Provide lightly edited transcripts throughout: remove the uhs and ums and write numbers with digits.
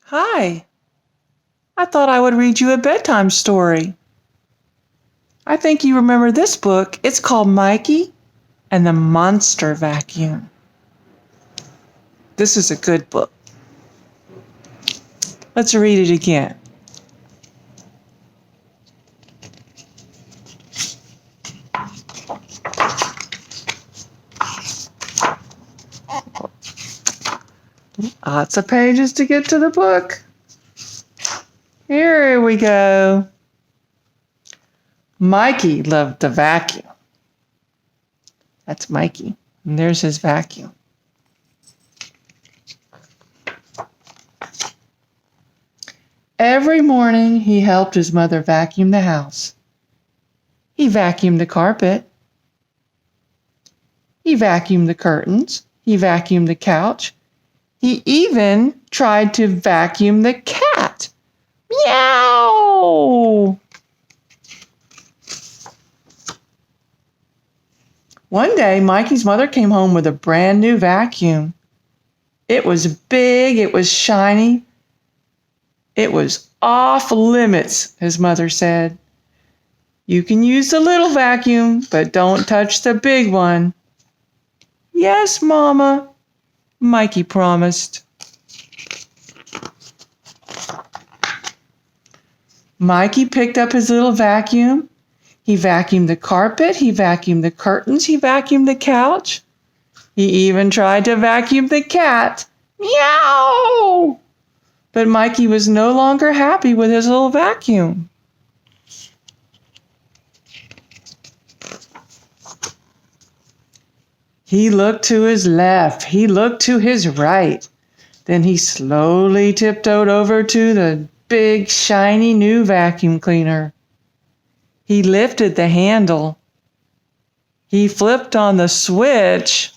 Hi, I thought I would read you a bedtime story. I think you remember this book. It's called Mikey and the Monster Vacuum. This is a good book. Let's read it again. Lots of pages to get to the book. Here we go. Mikey loved the vacuum. That's Mikey. And there's his vacuum. Every morning he helped his mother vacuum the house. He vacuumed the carpet. He vacuumed the curtains. He vacuumed the couch. He even tried to vacuum the cat. Meow! One day, Mikey's mother came home with a brand new vacuum. It was big, it was shiny. It was off limits, his mother said. You can use the little vacuum, but don't touch the big one. Yes, Mama, Mikey promised. Mikey picked up his little vacuum. He vacuumed the carpet, he vacuumed the curtains, he vacuumed the couch. He even tried to vacuum the cat. Meow! But Mikey was no longer happy with his little vacuum. He looked to his left, he looked to his right. Then he slowly tiptoed over to the big, shiny new vacuum cleaner. He lifted the handle. He flipped on the switch.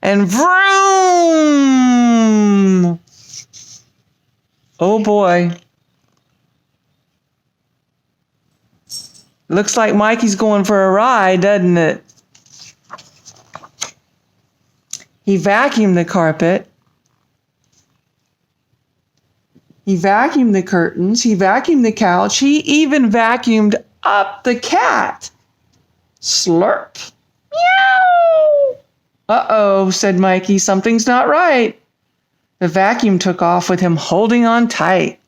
And vroom! Oh boy. Looks like Mikey's going for a ride, doesn't it? He vacuumed the carpet. He vacuumed the curtains. He vacuumed the couch. He even vacuumed up the cat. Slurp. Meow! Uh-oh, said Mikey, something's not right. The vacuum took off with him holding on tight.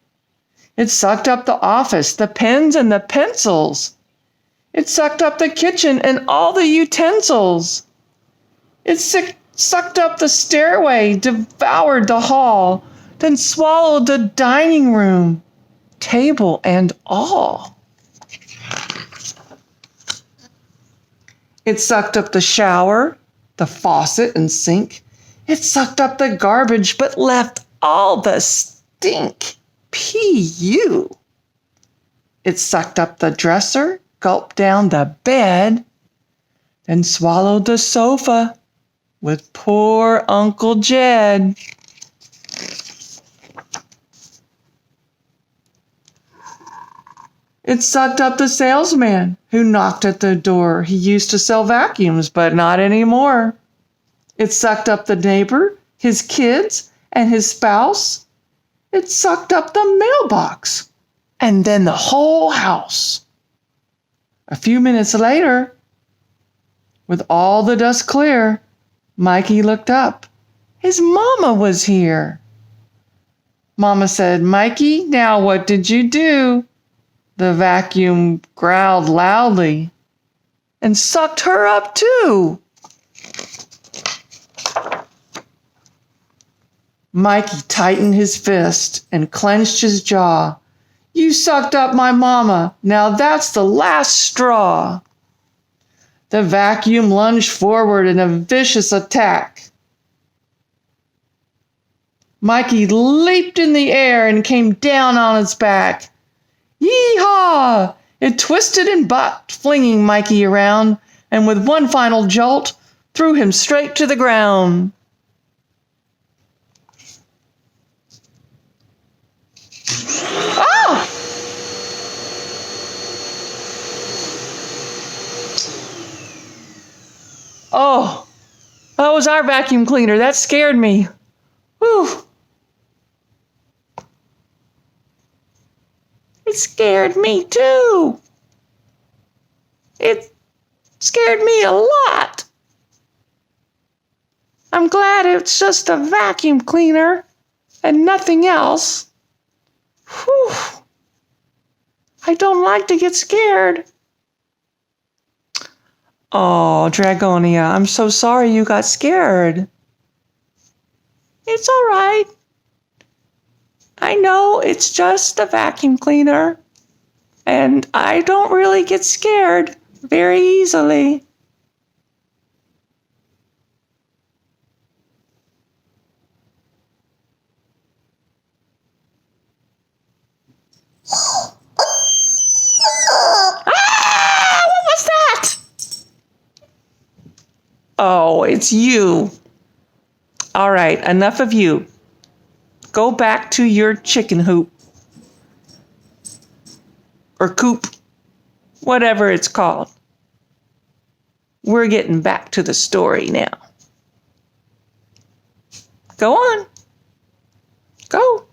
It sucked up the office, the pens and the pencils. It sucked up the kitchen and all the utensils. It sucked up the stairway, devoured the hall, then swallowed the dining room, table and all. It sucked up the shower, the faucet and sink. It sucked up the garbage, but left all the stink. P.U. It sucked up the dresser, gulped down the bed, then swallowed the sofa with poor Uncle Jed. It sucked up the salesman who knocked at the door. He used to sell vacuums, but not anymore. It sucked up the neighbor, his kids, and his spouse. It sucked up the mailbox, and then the whole house. A few minutes later, with all the dust clear, Mikey looked up. His mama was here. Mama said, "Mikey, now what did you do?" The vacuum growled loudly and sucked her up too. Mikey tightened his fist and clenched his jaw. "You sucked up my mama. Now that's the last straw." The vacuum lunged forward in a vicious attack. Mikey leaped in the air and came down on its back. Yee-haw! It twisted and bucked, flinging Mikey around, and with one final jolt, threw him straight to the ground. Ah! Oh, Oh, it was our vacuum cleaner. That scared me. Whew. It scared me too. It scared me a lot. I'm glad it's just a vacuum cleaner and nothing else. Whew. I don't like to get scared. Oh, Dragonia, I'm so sorry you got scared. It's all right. I know it's just a vacuum cleaner, and I don't really get scared very easily. Ah! What was that? Oh, it's you. All right, enough of you. Go back to your chicken hoop. Or coop. Whatever it's called. We're getting back to the story now. Go on. Go.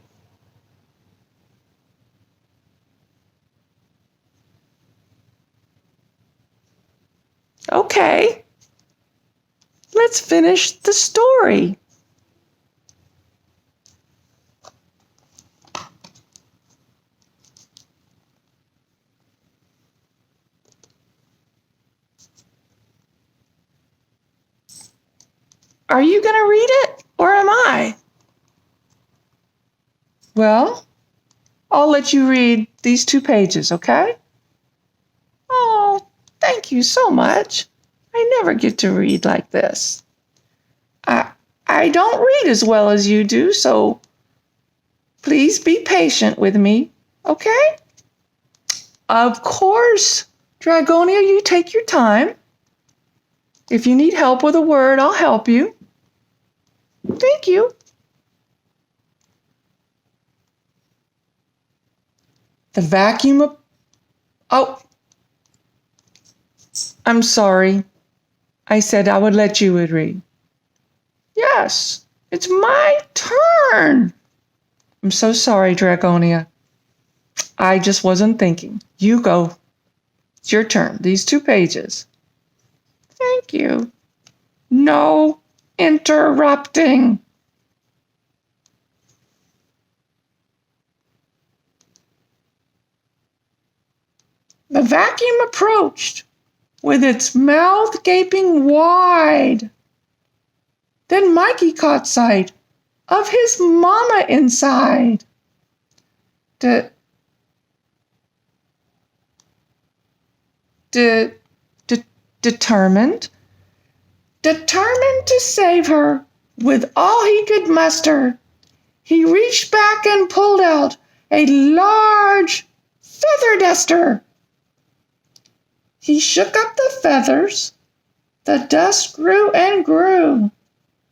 Okay. Let's finish the story. Are you going to read it, or am I? Well, I'll let you read these 2 pages, okay? Oh, thank you so much. I never get to read like this. I don't read as well as you do, so please be patient with me, okay? Of course, Dragonia, you take your time. If you need help with a word, I'll help you. Thank you. The vacuum. Oh, I'm sorry. I said I would let you read. Yes, it's my turn. I'm so sorry, Dragonia. I just wasn't thinking. You go. It's your turn. These 2 pages. Thank you. No interrupting. The vacuum approached with its mouth gaping wide. Then Mikey caught sight of his mama inside. Determined to save her with all he could muster, he reached back and pulled out a large feather duster. He shook up the feathers. The dust grew and grew.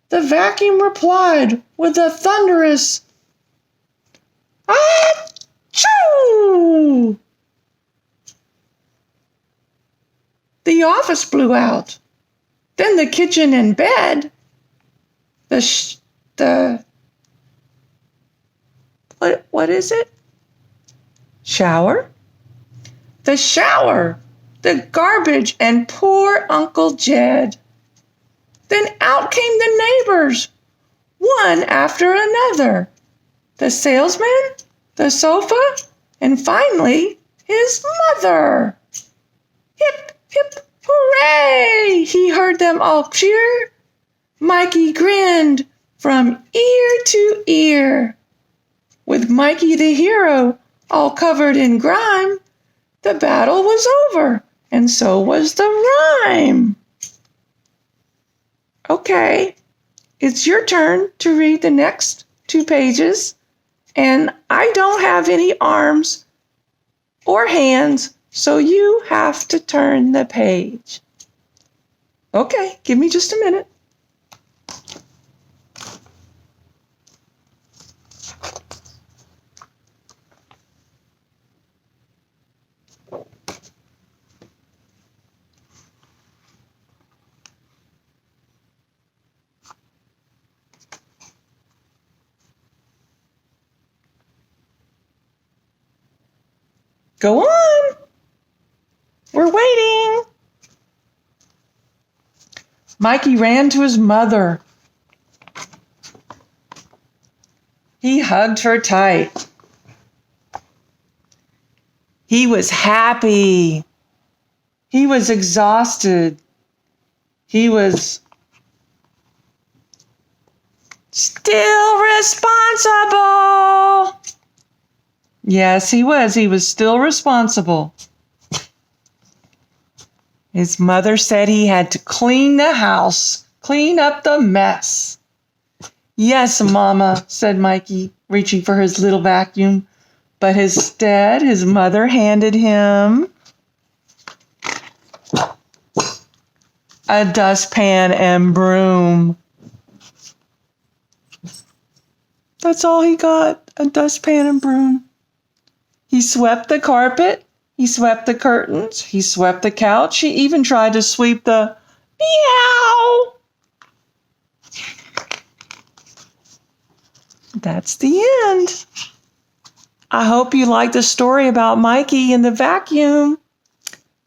The vacuum replied with a thunderous achoo! The office blew out. Then the kitchen and bed. What is it? Shower? The shower, the garbage, and poor Uncle Jed. Then out came the neighbors, one after another. The salesman, the sofa, and finally his mother. Hip, hip, hooray! He heard them all cheer. Mikey grinned from ear to ear. With Mikey the hero all covered in grime, the battle was over, and so was the rhyme. Okay, it's your turn to read the next 2 pages, and I don't have any arms or hands, so you have to turn the page. Okay, give me just a minute. Go on. We're waiting. Mikey ran to his mother. He hugged her tight. He was happy. He was exhausted. He was still responsible. Yes, he was. He was still responsible. His mother said he had to clean the house, clean up the mess. Yes, Mama, said Mikey, reaching for his little vacuum. But instead, his mother handed him a dustpan and broom. That's all he got, a dustpan and broom. He swept the carpet, he swept the curtains, he swept the couch, he even tried to sweep the meow. That's the end. I hope you liked the story about Mikey and the vacuum,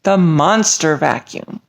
the monster vacuum.